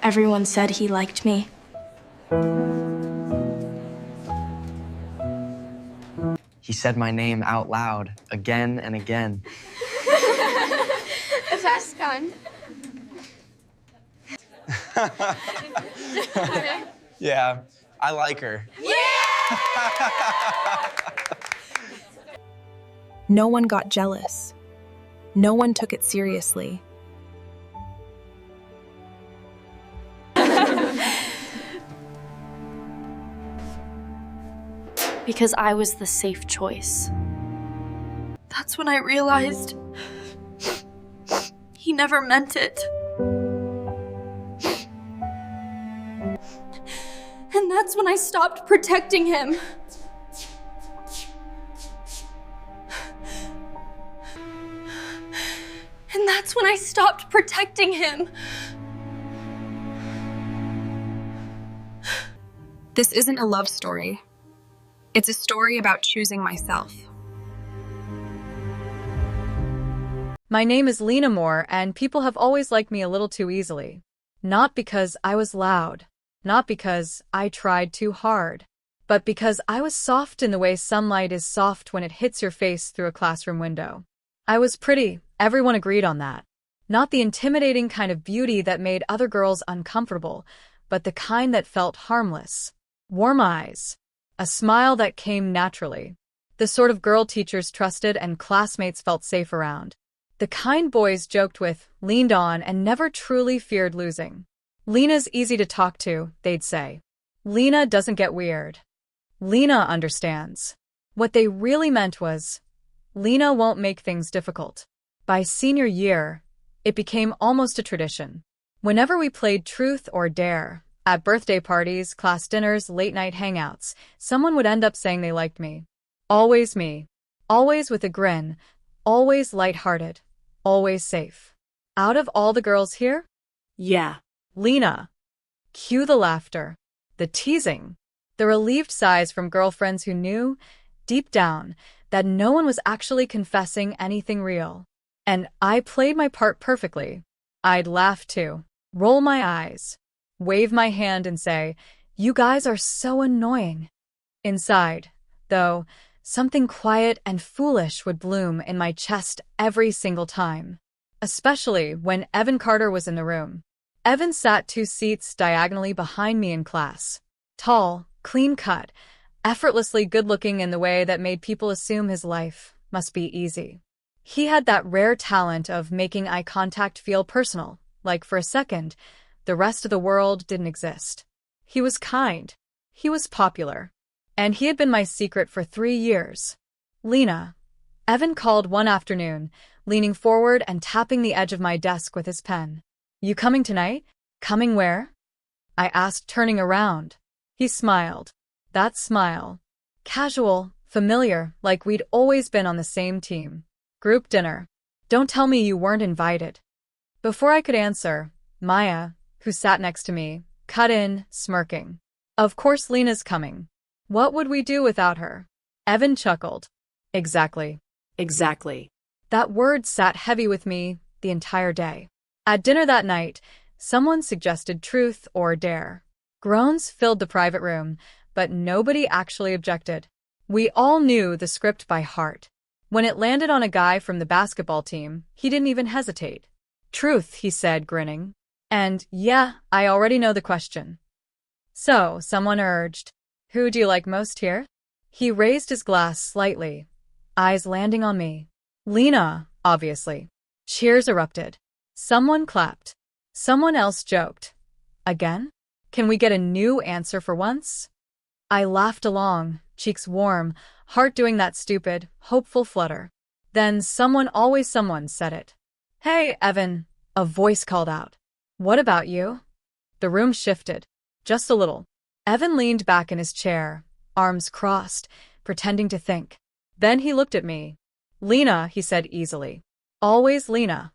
Everyone said he liked me. He said my name out loud, again and again. The best kind. Yeah, I like her. No one got jealous. No one took it seriously. Because I was the safe choice. That's when I realized he never meant it. And that's when I stopped protecting him. And that's when I stopped protecting him. This isn't a love story. It's a story about choosing myself. My name is Lina Moore, and people have always liked me a little too easily. Not because I was loud, not because I tried too hard, but because I was soft in the way sunlight is soft when it hits your face through a classroom window. I was pretty, everyone agreed on that. Not the intimidating kind of beauty that made other girls uncomfortable, but the kind that felt harmless. Warm eyes. A smile that came naturally. The sort of girl teachers trusted and classmates felt safe around. The kind boys joked with, leaned on, and never truly feared losing. Lina's easy to talk to, they'd say. Lina doesn't get weird. Lina understands. What they really meant was, Lina won't make things difficult. By senior year, it became almost a tradition. Whenever we played Truth or Dare, at birthday parties, class dinners, late-night hangouts, someone would end up saying they liked me. Always me. Always with a grin. Always lighthearted. Always safe. Out of all the girls here? Yeah. Lina. Cue the laughter. The teasing. The relieved sighs from girlfriends who knew, deep down, that no one was actually confessing anything real. And I played my part perfectly. I'd laugh too. Roll my eyes. Wave my hand and say, "You guys are so annoying." Inside, though, something quiet and foolish would bloom in my chest every single time. Especially when Evan Carter was in the room. Evan sat 2 seats diagonally behind me in class. Tall, clean-cut, effortlessly good-looking in the way that made people assume his life must be easy. He had that rare talent of making eye contact feel personal, like for a second, the rest of the world didn't exist. He was kind. He was popular. And he had been my secret for 3 years. Lina. Evan called one afternoon, leaning forward and tapping the edge of my desk with his pen. You coming tonight? Coming where? I asked, turning around. He smiled. That smile. Casual, familiar, like we'd always been on the same team. Group dinner. Don't tell me you weren't invited. Before I could answer, Maya, who sat next to me, cut in, smirking. Of course Lina's coming. What would we do without her? Evan chuckled. Exactly. Exactly. That word sat heavy with me the entire day. At dinner that night, someone suggested Truth or Dare. Groans filled the private room, but nobody actually objected. We all knew the script by heart. When it landed on a guy from the basketball team, he didn't even hesitate. Truth, he said, grinning. And, yeah, I already know the question. So, someone urged, who do you like most here? He raised his glass slightly, eyes landing on me. Lina, obviously. Cheers erupted. Someone clapped. Someone else joked. Again? Can we get a new answer for once? I laughed along, cheeks warm, heart doing that stupid, hopeful flutter. Then someone said it. Hey, Evan, a voice called out. What about you? The room shifted. Just a little. Evan leaned back in his chair, arms crossed, pretending to think. Then he looked at me. Lina, he said easily. Always Lina.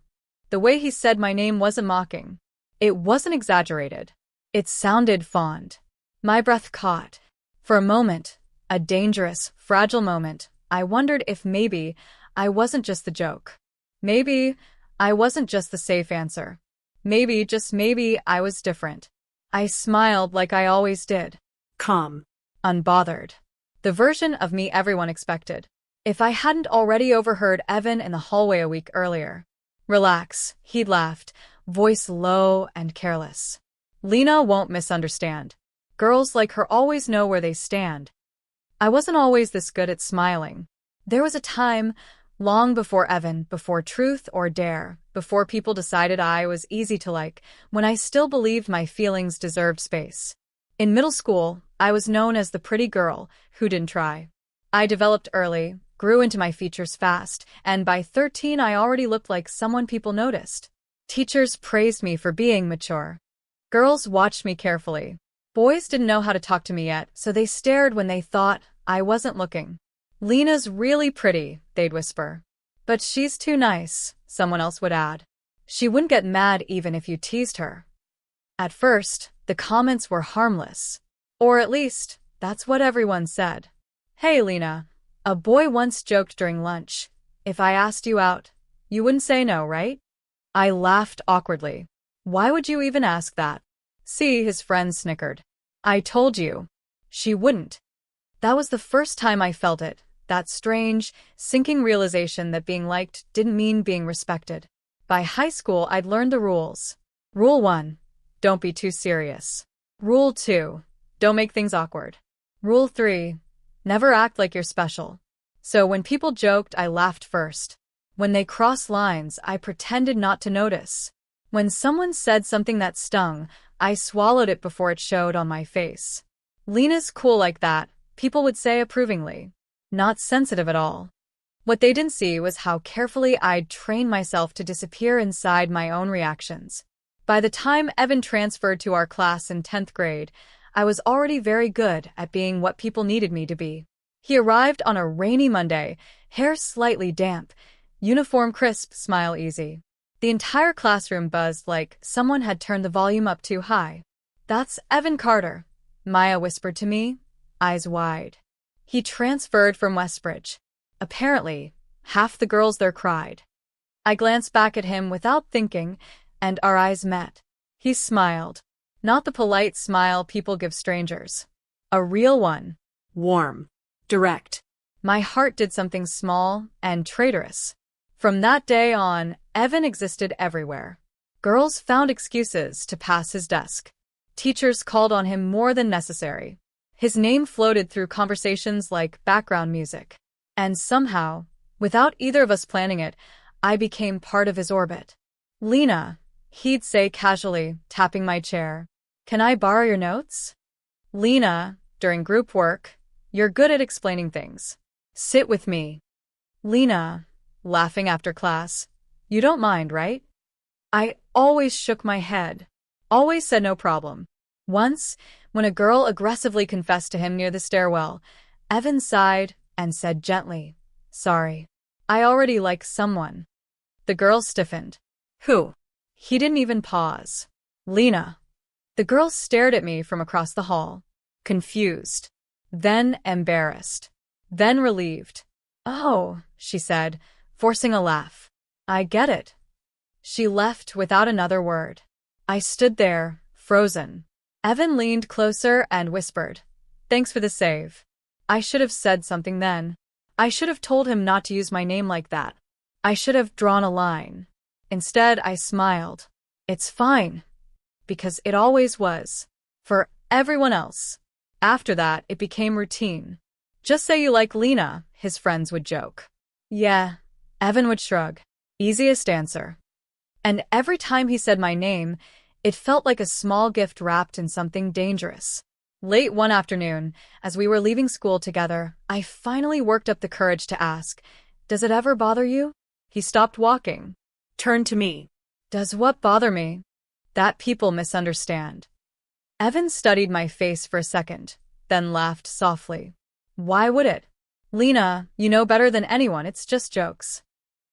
The way he said my name wasn't mocking. It wasn't exaggerated. It sounded fond. My breath caught. For a moment, a dangerous, fragile moment, I wondered if maybe I wasn't just the joke. Maybe I wasn't just the safe answer. Maybe, just maybe, I was different. I smiled like I always did. Calm. Unbothered. The version of me everyone expected. If I hadn't already overheard Evan in the hallway a week earlier. Relax, he'd laughed, voice low and careless. Lina won't misunderstand. Girls like her always know where they stand. I wasn't always this good at smiling. There was a time, long before Evan, before truth or dare, before people decided I was easy to like, when I still believed my feelings deserved space. In middle school, I was known as the pretty girl who didn't try. I developed early, grew into my features fast, and by 13 I already looked like someone people noticed. Teachers praised me for being mature. Girls watched me carefully. Boys didn't know how to talk to me yet, so they stared when they thought I wasn't looking. Lina's really pretty, they'd whisper. But she's too nice, someone else would add. She wouldn't get mad even if you teased her. At first, the comments were harmless. Or at least, that's what everyone said. Hey, Lina. A boy once joked during lunch. If I asked you out, you wouldn't say no, right? I laughed awkwardly. Why would you even ask that? See, his friend snickered. I told you. She wouldn't. That was the first time I felt it, that strange, sinking realization that being liked didn't mean being respected. By high school, I'd learned the rules. Rule 1. Don't be too serious. Rule 2. Don't make things awkward. Rule 3. Never act like you're special. So when people joked, I laughed first. When they crossed lines, I pretended not to notice. When someone said something that stung, I swallowed it before it showed on my face. Lina's cool like that, people would say approvingly. Not sensitive at all. What they didn't see was how carefully I'd trained myself to disappear inside my own reactions. By the time Evan transferred to our class in 10th grade, I was already very good at being what people needed me to be. He arrived on a rainy Monday, hair slightly damp, uniform crisp, smile easy. The entire classroom buzzed like someone had turned the volume up too high. That's Evan Carter, Maya whispered to me, eyes wide. He transferred from Westbridge. Apparently, half the girls there cried. I glanced back at him without thinking, and our eyes met. He smiled. Not the polite smile people give strangers. A real one. Warm. Direct. My heart did something small and traitorous. From that day on, Evan existed everywhere. Girls found excuses to pass his desk. Teachers called on him more than necessary. His name floated through conversations like background music. And somehow, without either of us planning it, I became part of his orbit. Lina, he'd say casually, tapping my chair. Can I borrow your notes? Lina, during group work, you're good at explaining things. Sit with me. Lina, laughing after class. You don't mind, right? I always shook my head. Always said no problem. Once, when a girl aggressively confessed to him near the stairwell, Evan sighed and said gently, sorry. I already like someone. The girl stiffened. Who? He didn't even pause. Lina. The girl stared at me from across the hall, confused, then embarrassed, then relieved. Oh, she said, forcing a laugh. I get it. She left without another word. I stood there, frozen. Evan leaned closer and whispered, thanks for the save. I should have said something then. I should have told him not to use my name like that. I should have drawn a line. Instead, I smiled. It's fine. Because it always was. For everyone else. After that, it became routine. Just say you like Lina, his friends would joke. Yeah, Evan would shrug. Easiest answer. And every time he said my name, it felt like a small gift wrapped in something dangerous. Late one afternoon, as we were leaving school together, I finally worked up the courage to ask, does it ever bother you? He stopped walking. Turned to me. Does what bother me? That people misunderstand. Evan studied my face for a second, then laughed softly. Why would it? Lina, you know better than anyone, it's just jokes.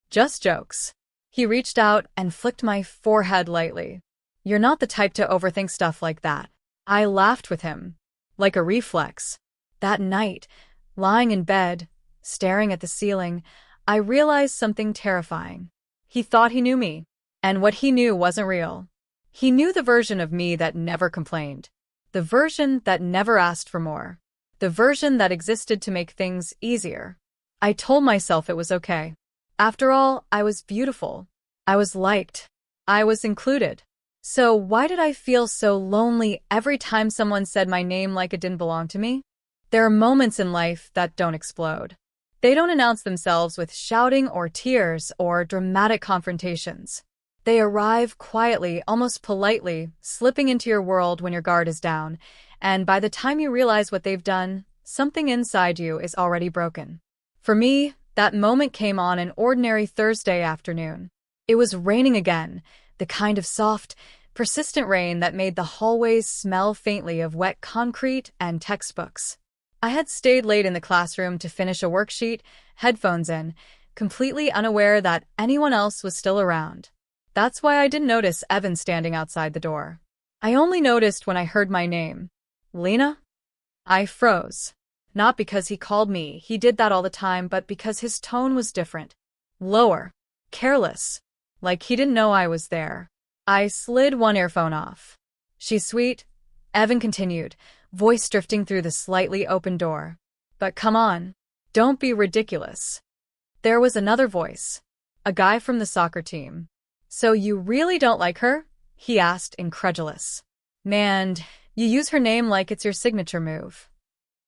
Just jokes. He reached out and flicked my forehead lightly. You're not the type to overthink stuff like that. I laughed with him, like a reflex. That night, lying in bed, staring at the ceiling, I realized something terrifying. He thought he knew me, and what he knew wasn't real. He knew the version of me that never complained. The version that never asked for more. The version that existed to make things easier. I told myself it was okay. After all, I was beautiful. I was liked. I was included. So why did I feel so lonely every time someone said my name like it didn't belong to me? There are moments in life that don't explode. They don't announce themselves with shouting or tears or dramatic confrontations. They arrive quietly, almost politely, slipping into your world when your guard is down, and by the time you realize what they've done, something inside you is already broken. For me, that moment came on an ordinary Thursday afternoon. It was raining again, the kind of soft, persistent rain that made the hallways smell faintly of wet concrete and textbooks. I had stayed late in the classroom to finish a worksheet, headphones in, completely unaware that anyone else was still around. That's why I didn't notice Evan standing outside the door. I only noticed when I heard my name. Lina? I froze. Not because he called me, he did that all the time, but because his tone was different. Lower. Careless. Like he didn't know I was there. I slid one earphone off. She's sweet, Evan continued, voice drifting through the slightly open door. But come on. Don't be ridiculous. There was another voice. A guy from the soccer team. So you really don't like her? He asked, incredulous. Man, you use her name like it's your signature move.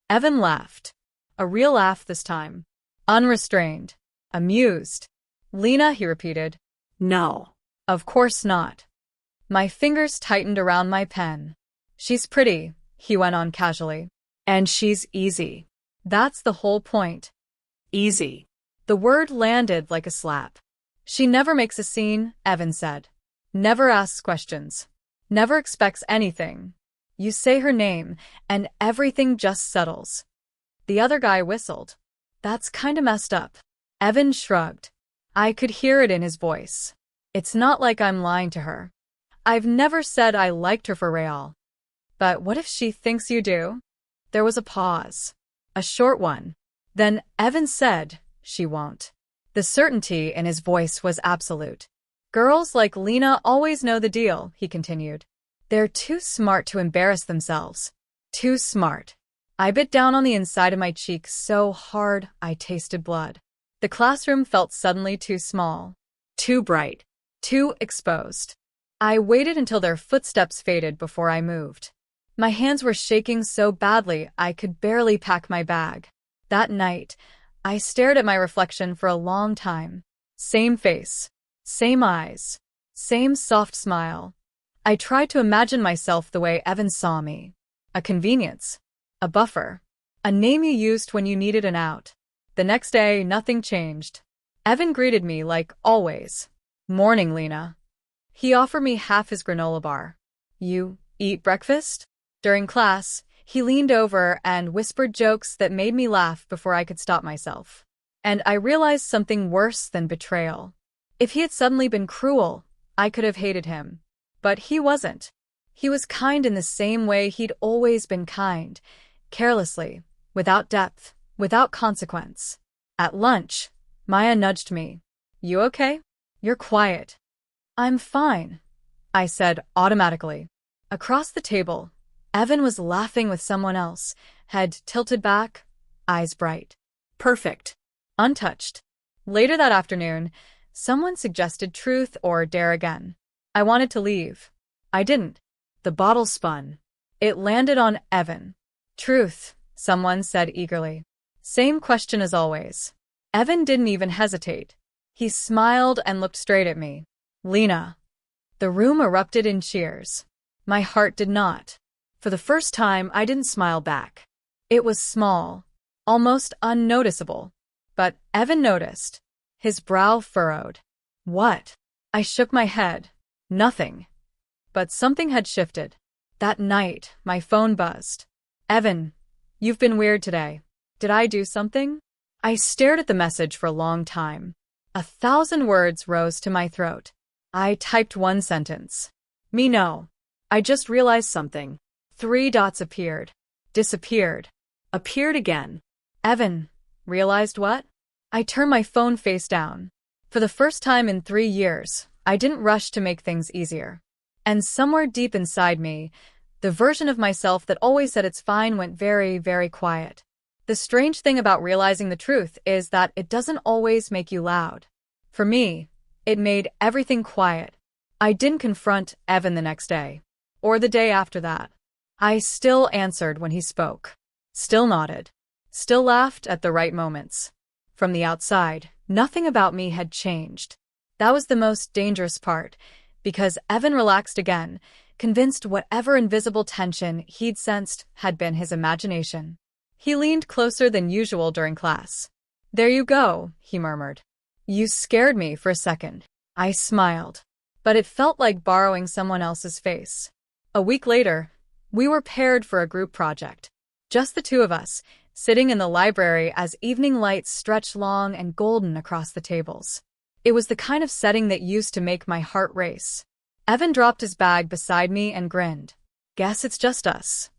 Evan laughed. A real laugh this time. Unrestrained. Amused. Lina, he repeated. No. Of course not. My fingers tightened around my pen. She's pretty, he went on casually. And she's easy. That's the whole point. Easy. The word landed like a slap. She never makes a scene, Evan said. Never asks questions. Never expects anything. You say her name, and everything just settles. The other guy whistled. That's kinda messed up. Evan shrugged. I could hear it in his voice. It's not like I'm lying to her. I've never said I liked her for real. But what if she thinks you do? There was a pause. A short one. Then Evan said, she won't. The certainty in his voice was absolute. Girls like Lina always know the deal, he continued. They're too smart to embarrass themselves. Too smart. I bit down on the inside of my cheek so hard I tasted blood. The classroom felt suddenly too small. Too bright. Too exposed. I waited until their footsteps faded before I moved. My hands were shaking so badly I could barely pack my bag. That night, I stared at my reflection for a long time. Same face. Same eyes. Same soft smile. I tried to imagine myself the way Evan saw me. A convenience. A buffer. A name you used when you needed an out. The next day, nothing changed. Evan greeted me like always. Morning, Lina. He offered me half his granola bar. You eat breakfast? During class, he leaned over and whispered jokes that made me laugh before I could stop myself. And I realized something worse than betrayal. If he had suddenly been cruel, I could have hated him. But he wasn't. He was kind in the same way he'd always been kind, carelessly, without depth, without consequence. At lunch, Maya nudged me. You okay? You're quiet. I'm fine, I said automatically. Across the table, Evan was laughing with someone else, head tilted back, eyes bright. Perfect. Untouched. Later that afternoon, someone suggested truth or dare again. I wanted to leave. I didn't. The bottle spun. It landed on Evan. Truth, someone said eagerly. Same question as always. Evan didn't even hesitate. He smiled and looked straight at me. Lina. The room erupted in cheers. My heart did not. For the first time, I didn't smile back. It was small, almost unnoticeable. But Evan noticed. His brow furrowed. What? I shook my head. Nothing. But something had shifted. That night, my phone buzzed. Evan, you've been weird today. Did I do something? I stared at the message for a long time. 1,000 words rose to my throat. I typed one sentence. Me no. I just realized something. 3 dots appeared. Disappeared. Appeared again. Evan, realized what? I turned my phone face down. For the first time in 3 years, I didn't rush to make things easier. And somewhere deep inside me, the version of myself that always said it's fine went very, very quiet. The strange thing about realizing the truth is that it doesn't always make you loud. For me, it made everything quiet. I didn't confront Evan the next day, or the day after that. I still answered when he spoke, still nodded, still laughed at the right moments. From the outside, nothing about me had changed. That was the most dangerous part, because Evan relaxed again, convinced whatever invisible tension he'd sensed had been his imagination. He leaned closer than usual during class. "There you go," he murmured. "You scared me for a second." I smiled, but it felt like borrowing someone else's face. A week later, we were paired for a group project. Just the two of us, sitting in the library as evening lights stretched long and golden across the tables. It was the kind of setting that used to make my heart race. Evan dropped his bag beside me and grinned. "Guess it's just us."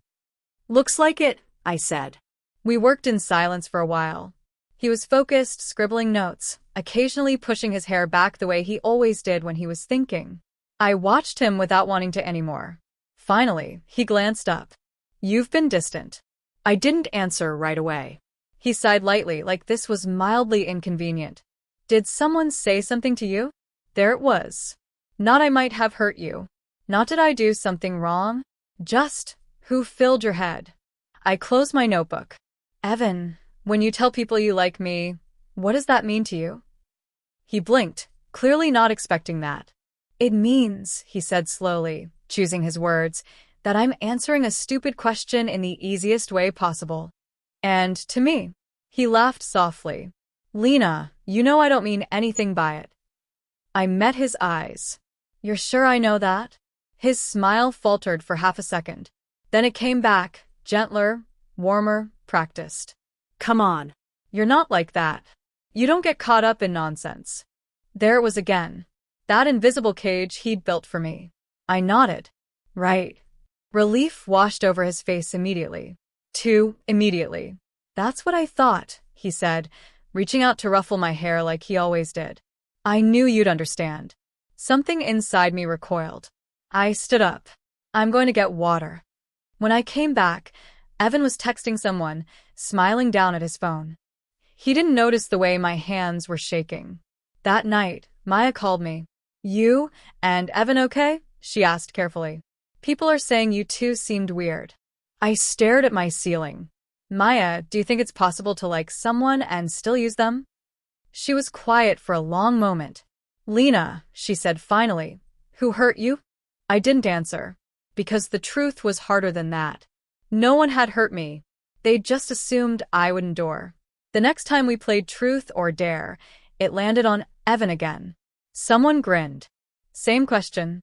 "Looks like it," I said. We worked in silence for a while. He was focused, scribbling notes, occasionally pushing his hair back the way he always did when he was thinking. I watched him without wanting to anymore. Finally, he glanced up. "You've been distant." I didn't answer right away. He sighed lightly, like this was mildly inconvenient. "Did someone say something to you?" There it was. Not I might have hurt you. Not did I do something wrong. Just, who filled your head? I closed my notebook. "Evan, when you tell people you like me, what does that mean to you?" He blinked, clearly not expecting that. "It means," he said slowly, choosing his words, "that I'm answering a stupid question in the easiest way possible." And to me, he laughed softly. "Lina, you know I don't mean anything by it." I met his eyes. "You're sure I know that?" His smile faltered for half a second. Then it came back, gentler, warmer, practiced. "Come on. You're not like that. You don't get caught up in nonsense." There it was again. That invisible cage he'd built for me. I nodded. "Right." Relief washed over his face immediately. Too immediately. "That's what I thought," he said, reaching out to ruffle my hair like he always did. "I knew you'd understand." Something inside me recoiled. I stood up. "I'm going to get water." When I came back, Evan was texting someone, smiling down at his phone. He didn't notice the way my hands were shaking. That night, Maya called me. "You and Evan okay?" she asked carefully. "People are saying you two seemed weird." I stared at my ceiling. "Maya, do you think it's possible to like someone and still use them?" She was quiet for a long moment. "Lina," she said finally, "who hurt you?" I didn't answer, because the truth was harder than that. No one had hurt me. They just assumed I would endure. The next time we played Truth or Dare, it landed on Evan again. Someone grinned. Same question.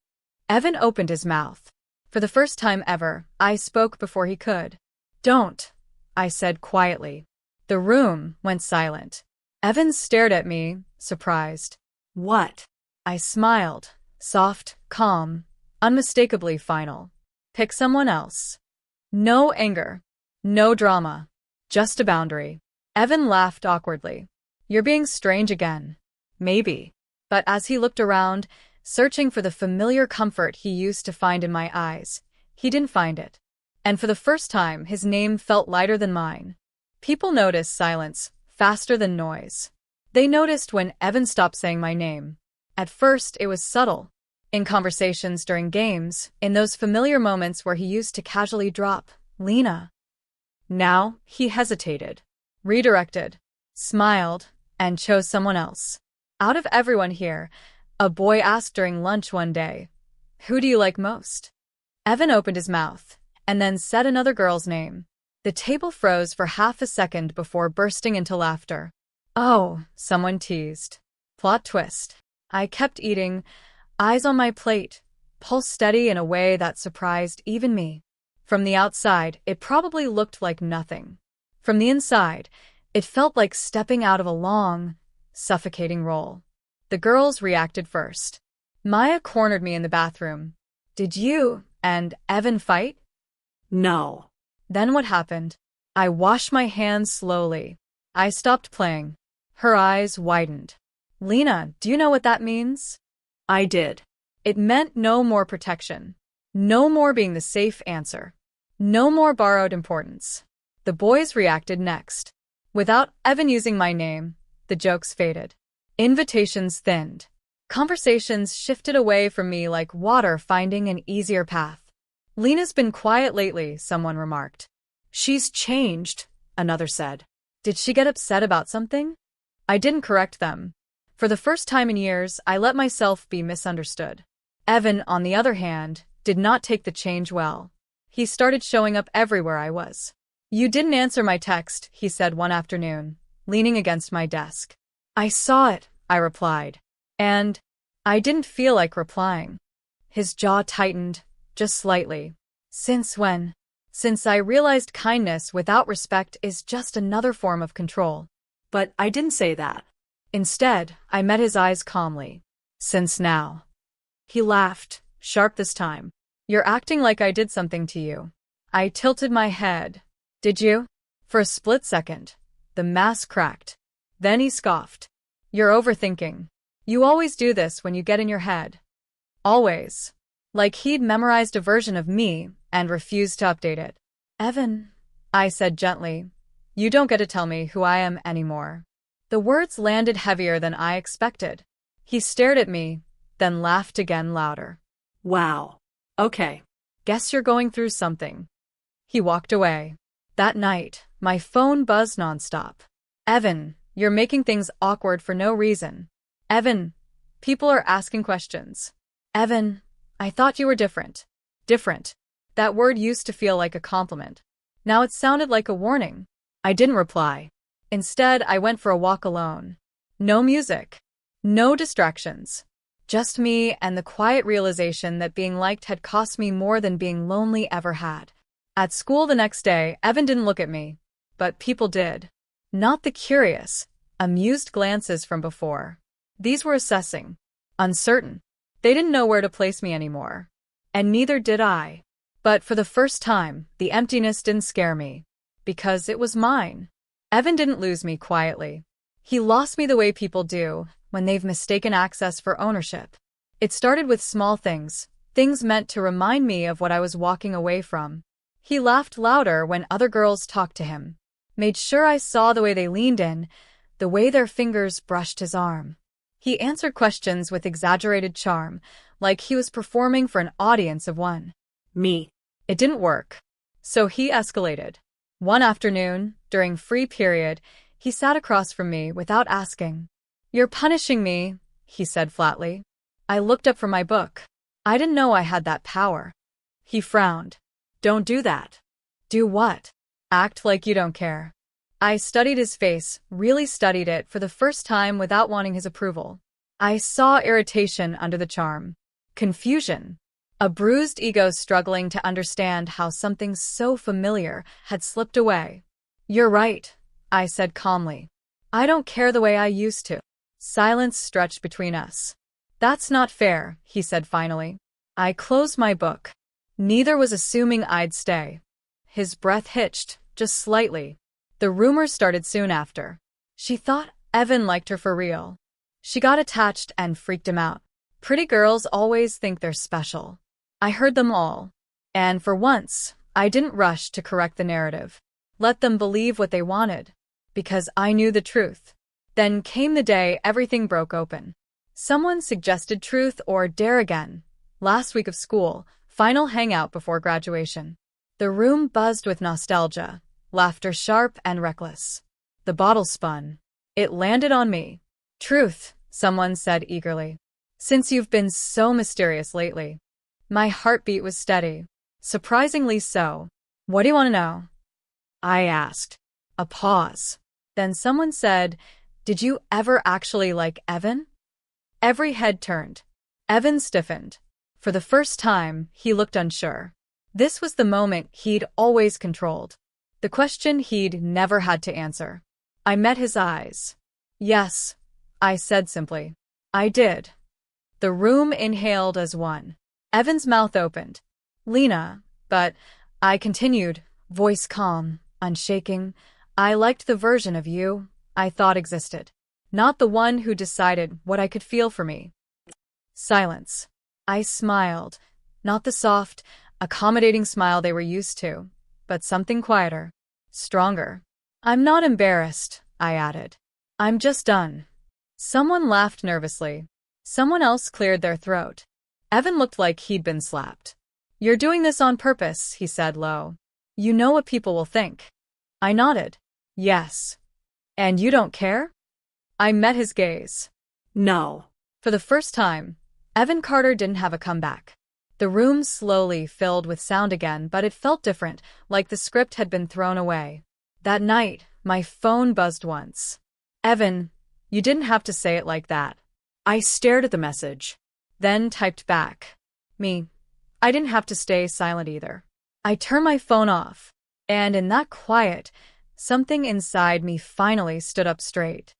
Evan opened his mouth. For the first time ever, I spoke before he could. "Don't," I said quietly. The room went silent. Evan stared at me, surprised. "What?" I smiled, soft, calm, unmistakably final. "Pick someone else." No anger. No drama. Just a boundary. Evan laughed awkwardly. "You're being strange again." Maybe. But as he looked around, searching for the familiar comfort he used to find in my eyes, he didn't find it. And for the first time, his name felt lighter than mine. People noticed silence, faster than noise. They noticed when Evan stopped saying my name. At first, it was subtle. In conversations during games, in those familiar moments where he used to casually drop, "Lina." Now, he hesitated, redirected, smiled, and chose someone else. Out of everyone here, a boy asked during lunch one day, "Who do you like most?" Evan opened his mouth, and then said another girl's name. The table froze for half a second before bursting into laughter. "Oh," someone teased. Plot twist. I kept eating, eyes on my plate, pulse steady in a way that surprised even me. From the outside, it probably looked like nothing. From the inside, it felt like stepping out of a long, suffocating role. The girls reacted first. Maya cornered me in the bathroom. "Did you and Evan fight?" "No." Then what happened? I washed my hands slowly. I stopped playing. Her eyes widened. "Lina, do you know what that means?" I did. It meant no more protection. No more being the safe answer. No more borrowed importance. The boys reacted next. Without Evan using my name, the jokes faded. Invitations thinned. Conversations shifted away from me like water finding an easier path. Lina's been quiet lately, someone remarked. She's changed, another said. Did she get upset about something? I didn't correct them. For the first time in years, I let myself be misunderstood. Evan, on the other hand, did not take the change well. He started showing up everywhere I was. You didn't answer my text, he said one afternoon, leaning against my desk. I saw it, I replied. And I didn't feel like replying. His jaw tightened, just slightly. Since when? Since I realized kindness without respect is just another form of control. But I didn't say that. Instead, I met his eyes calmly. Since now. He laughed, sharp this time. You're acting like I did something to you. I tilted my head. Did you? For a split second, the mask cracked. Then he scoffed. You're overthinking. You always do this when you get in your head. Always. Like he'd memorized a version of me and refused to update it. Evan, I said gently, you don't get to tell me who I am anymore. The words landed heavier than I expected. He stared at me, then laughed again louder. Wow. Okay. Guess you're going through something. He walked away. That night, my phone buzzed nonstop. Evan, you're making things awkward for no reason. Evan, people are asking questions. Evan, I thought you were different. Different. That word used to feel like a compliment. Now it sounded like a warning. I didn't reply. Instead, I went for a walk alone. No music. No distractions. Just me and the quiet realization that being liked had cost me more than being lonely ever had. At school the next day, Evan didn't look at me. But people did. Not the curious, amused glances from before. These were assessing. Uncertain. They didn't know where to place me anymore. And neither did I. But for the first time, the emptiness didn't scare me. Because it was mine. Evan didn't lose me quietly. He lost me the way people do when they've mistaken access for ownership. It started with small things, things meant to remind me of what I was walking away from. He laughed louder when other girls talked to him. Made sure I saw the way they leaned in, the way their fingers brushed his arm. He answered questions with exaggerated charm, like he was performing for an audience of one. Me. It didn't work. So he escalated. One afternoon, during free period, he sat across from me without asking. You're punishing me, he said flatly. I looked up from my book. I didn't know I had that power. He frowned. Don't do that. Do what? Act like you don't care. I studied his face, really studied it for the first time without wanting his approval. I saw irritation under the charm. Confusion. A bruised ego struggling to understand how something so familiar had slipped away. You're right, I said calmly. I don't care the way I used to. Silence stretched between us. That's not fair, he said finally. I closed my book. Neither was assuming I'd stay. His breath hitched, just slightly. The rumors started soon after. She thought Evan liked her for real. She got attached and freaked him out. Pretty girls always think they're special. I heard them all. And for once, I didn't rush to correct the narrative. Let them believe what they wanted. Because I knew the truth. Then came the day everything broke open. Someone suggested truth or dare again. Last week of school, final hangout before graduation. The room buzzed with nostalgia, laughter sharp and reckless. The bottle spun. It landed on me. Truth, someone said eagerly. Since you've been so mysterious lately. My heartbeat was steady. Surprisingly so. What do you want to know? I asked. A pause. Then someone said, did you ever actually like Evan? Every head turned. Evan stiffened. For the first time, he looked unsure. This was the moment he'd always controlled. The question he'd never had to answer. I met his eyes. Yes, I said simply. I did. The room inhaled as one. Evan's mouth opened. Lina, but I continued, voice calm, unshaking. I liked the version of you I thought existed. Not the one who decided what I could feel for me. Silence. I smiled. Not the soft, accommodating smile they were used to, but something quieter, stronger. I'm not embarrassed, I added. I'm just done. Someone laughed nervously. Someone else cleared their throat. Evan looked like he'd been slapped. You're doing this on purpose, he said low. You know what people will think. I nodded. Yes. And you don't care? I met his gaze. No. For the first time, Evan Carter didn't have a comeback. The room slowly filled with sound again, but it felt different, like the script had been thrown away. That night, my phone buzzed once. Evan, you didn't have to say it like that. I stared at the message. Then typed back. Me. I didn't have to stay silent either. I turned my phone off, and in that quiet, something inside me finally stood up straight.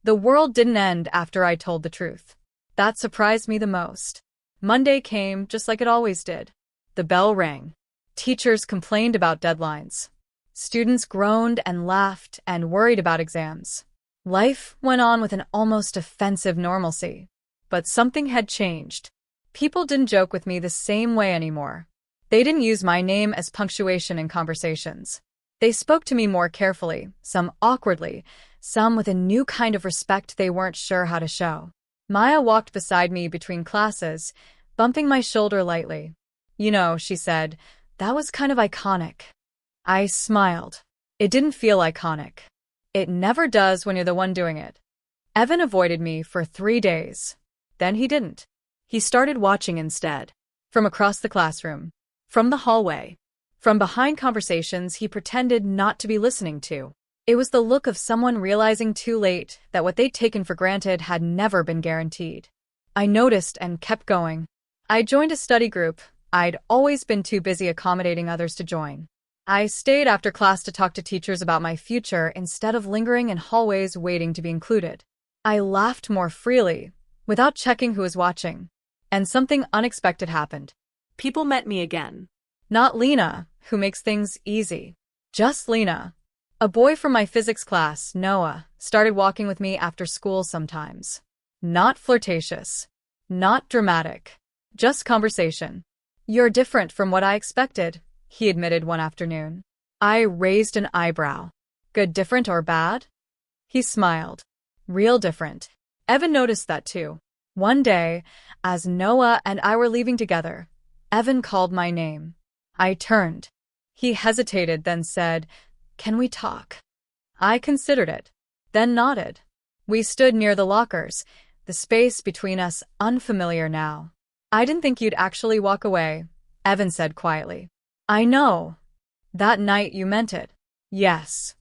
The world didn't end after I told the truth. That surprised me the most. Monday came just like it always did. The bell rang. Teachers complained about deadlines. Students groaned and laughed and worried about exams. Life went on with an almost offensive normalcy. But something had changed. People didn't joke with me the same way anymore. They didn't use my name as punctuation in conversations. They spoke to me more carefully, some awkwardly, some with a new kind of respect they weren't sure how to show. Maya walked beside me between classes, bumping my shoulder lightly. You know, she said, that was kind of iconic. I smiled. It didn't feel iconic. It never does when you're the one doing it. Evan avoided me for 3 days. Then he didn't. He started watching instead. From across the classroom. From the hallway. From behind conversations he pretended not to be listening to. It was the look of someone realizing too late that what they'd taken for granted had never been guaranteed. I noticed and kept going. I joined a study group. I'd always been too busy accommodating others to join. I stayed after class to talk to teachers about my future instead of lingering in hallways waiting to be included. I laughed more freely, without checking who was watching. And something unexpected happened. People met me again. Not Lina, who makes things easy. Just Lina. A boy from my physics class, Noah, started walking with me after school sometimes. Not flirtatious. Not dramatic. Just conversation. You're different from what I expected, he admitted one afternoon. I raised an eyebrow. Good different or bad? He smiled. Real different. Evan noticed that too. One day, as Noah and I were leaving together, Evan called my name. I turned. He hesitated, then said, "Can we talk?" I considered it, then nodded. We stood near the lockers, the space between us unfamiliar now. I didn't think you'd actually walk away, Evan said quietly. I know. That night you meant it. Yes.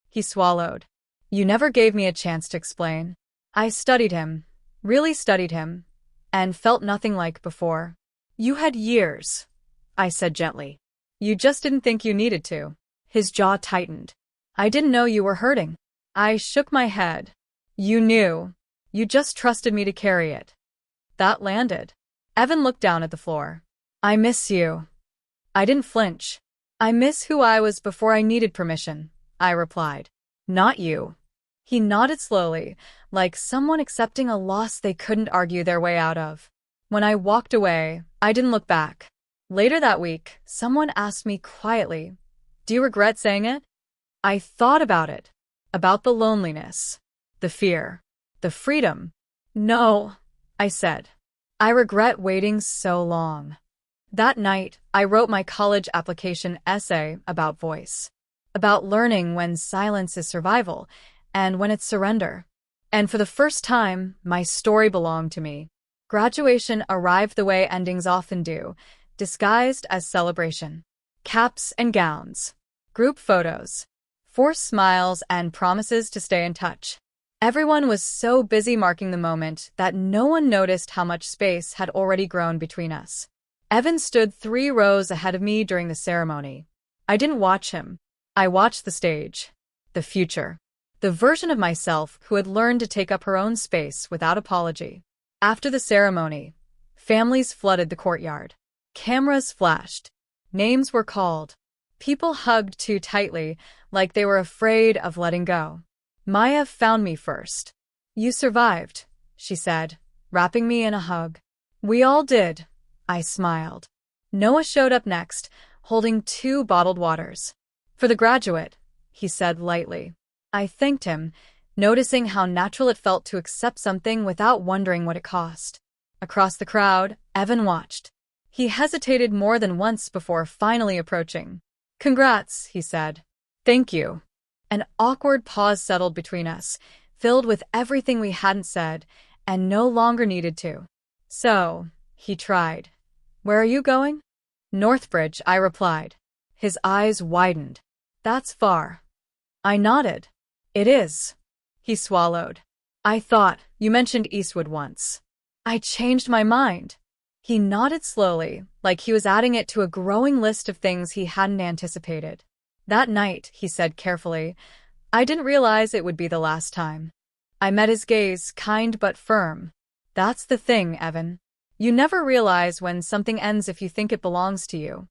He swallowed. You never gave me a chance to explain. I studied him, really studied him, and felt nothing like before. You had years, I said gently. You just didn't think you needed to. His jaw tightened. I didn't know you were hurting. I shook my head. You knew. You just trusted me to carry it. That landed. Evan looked down at the floor. I miss you. I didn't flinch. I miss who I was before I needed permission, I replied. Not you. He nodded slowly, like someone accepting a loss they couldn't argue their way out of. When I walked away, I didn't look back. Later that week, someone asked me quietly, "Do you regret saying it?" I thought about it. About the loneliness, the fear, the freedom. No, I said. I regret waiting so long. That night, I wrote my college application essay about voice. About learning when silence is survival and when it's surrender. And for the first time, my story belonged to me. Graduation arrived the way endings often do, disguised as celebration. Caps and gowns. Group photos. Forced smiles and promises to stay in touch. Everyone was so busy marking the moment that no one noticed how much space had already grown between us. Evan stood 3 rows ahead of me during the ceremony. I didn't watch him. I watched the stage. The future. The version of myself who had learned to take up her own space without apology. After the ceremony, families flooded the courtyard. Cameras flashed. Names were called. People hugged too tightly, like they were afraid of letting go. Maya found me first. You survived, she said, wrapping me in a hug. We all did, I smiled. Noah showed up next, holding 2 bottled waters. For the graduate, he said lightly. I thanked him, noticing how natural it felt to accept something without wondering what it cost. Across the crowd, Evan watched. He hesitated more than once before finally approaching. Congrats, he said. Thank you. An awkward pause settled between us, filled with everything we hadn't said and no longer needed to. So, he tried. Where are you going? Northbridge, I replied. His eyes widened. That's far. I nodded. It is. He swallowed. I thought you mentioned Eastwood once. I changed my mind. He nodded slowly, like he was adding it to a growing list of things he hadn't anticipated. That night, he said carefully, I didn't realize it would be the last time. I met his gaze, kind but firm. That's the thing, Evan. You never realize when something ends if you think it belongs to you.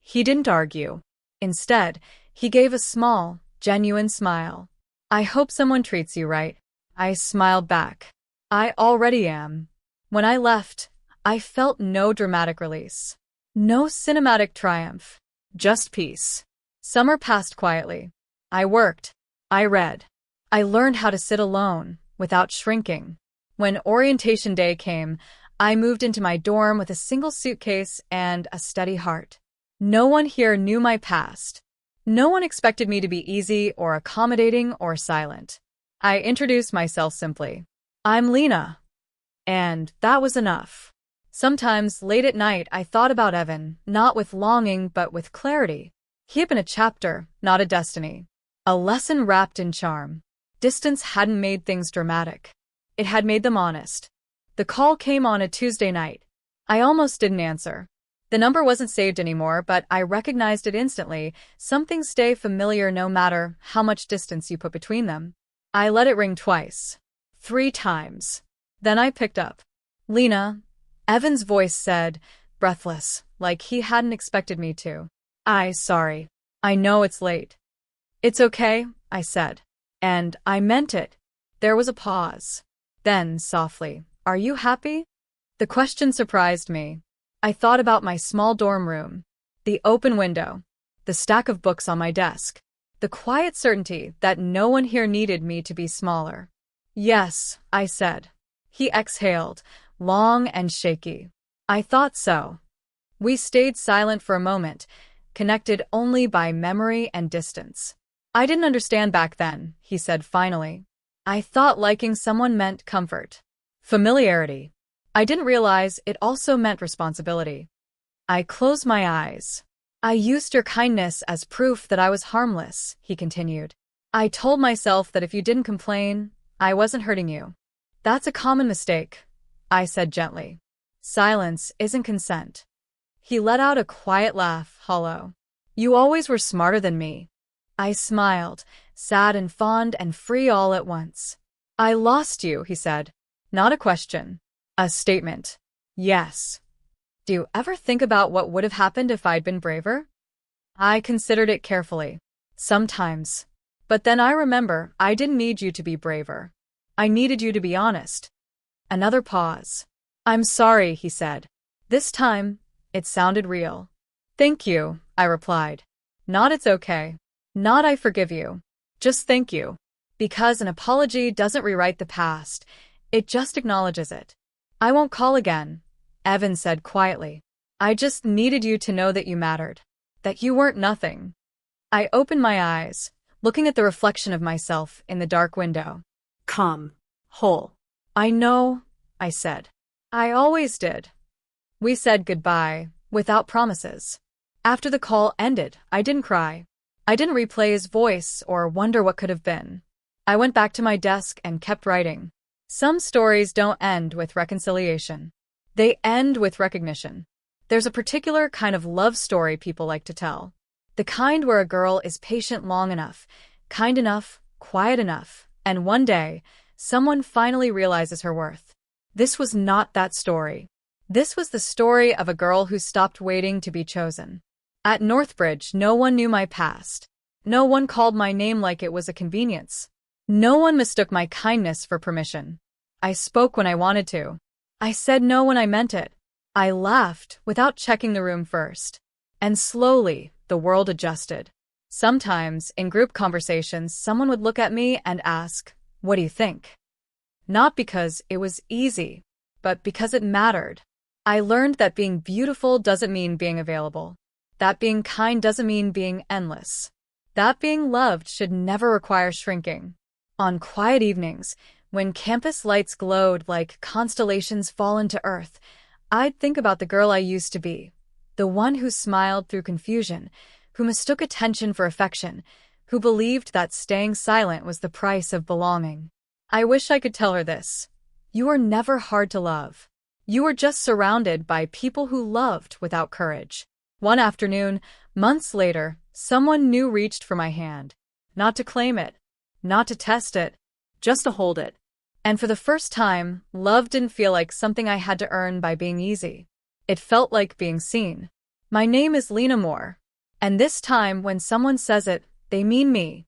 He didn't argue. Instead, he gave a small, genuine smile. I hope someone treats you right. I smiled back. I already am. When I left, I felt no dramatic release. No cinematic triumph. Just peace. Summer passed quietly. I worked. I read. I learned how to sit alone, without shrinking. When orientation day came, I moved into my dorm with a single suitcase and a steady heart. No one here knew my past. No one expected me to be easy or accommodating or silent. I introduced myself simply. I'm Lina. And that was enough. Sometimes, late at night, I thought about Evan, not with longing but with clarity. He had been a chapter, not a destiny. A lesson wrapped in charm. Distance hadn't made things dramatic. It had made them honest. The call came on a Tuesday night. I almost didn't answer. The number wasn't saved anymore, but I recognized it instantly. Some things stay familiar no matter how much distance you put between them. I let it ring twice. 3 times. Then I picked up. Lina, Evan's voice said, breathless, like he hadn't expected me to. Sorry. I know it's late. It's okay, I said. And I meant it. There was a pause. Then, softly, are you happy? The question surprised me. I thought about my small dorm room, the open window, the stack of books on my desk, the quiet certainty that no one here needed me to be smaller. Yes, I said. He exhaled, long and shaky. I thought so. We stayed silent for a moment, connected only by memory and distance. I didn't understand back then, he said finally. I thought liking someone meant comfort, familiarity. I didn't realize it also meant responsibility. I closed my eyes. I used your kindness as proof that I was harmless, he continued. I told myself that if you didn't complain, I wasn't hurting you. That's a common mistake, I said gently. Silence isn't consent. He let out a quiet laugh, hollow. You always were smarter than me. I smiled, sad and fond and free all at once. I lost you, he said. Not a question. A statement. Yes. Do you ever think about what would have happened if I'd been braver? I considered it carefully. Sometimes. But then I remember I didn't need you to be braver. I needed you to be honest. Another pause. I'm sorry, he said. This time, it sounded real. Thank you, I replied. Not it's okay. Not I forgive you. Just thank you. Because an apology doesn't rewrite the past. It just acknowledges it. I won't call again, Evan said quietly. I just needed you to know that you mattered. That you weren't nothing. I opened my eyes, looking at the reflection of myself in the dark window. Calm. Whole. I know, I said. I always did. We said goodbye, without promises. After the call ended, I didn't cry. I didn't replay his voice or wonder what could have been. I went back to my desk and kept writing. Some stories don't end with reconciliation. They end with recognition. There's a particular kind of love story people like to tell. The kind where a girl is patient long enough, kind enough, quiet enough, and one day, someone finally realizes her worth. This was not that story. This was the story of a girl who stopped waiting to be chosen. At Northbridge, no one knew my past. No one called my name like it was a convenience. No one mistook my kindness for permission. I spoke when I wanted to. I said no when I meant it. I laughed without checking the room first. And slowly, the world adjusted. Sometimes, in group conversations, someone would look at me and ask, "What do you think?" Not because it was easy, but because it mattered. I learned that being beautiful doesn't mean being available. That being kind doesn't mean being endless. That being loved should never require shrinking. On quiet evenings, when campus lights glowed like constellations fallen to earth, I'd think about the girl I used to be. The one who smiled through confusion, who mistook attention for affection, who believed that staying silent was the price of belonging. I wish I could tell her this. You were never hard to love. You were just surrounded by people who loved without courage. One afternoon, months later, someone new reached for my hand. Not to claim it, not to test it, just to hold it. And for the first time, love didn't feel like something I had to earn by being easy. It felt like being seen. My name is Lina Moore. And this time, when someone says it, they mean me.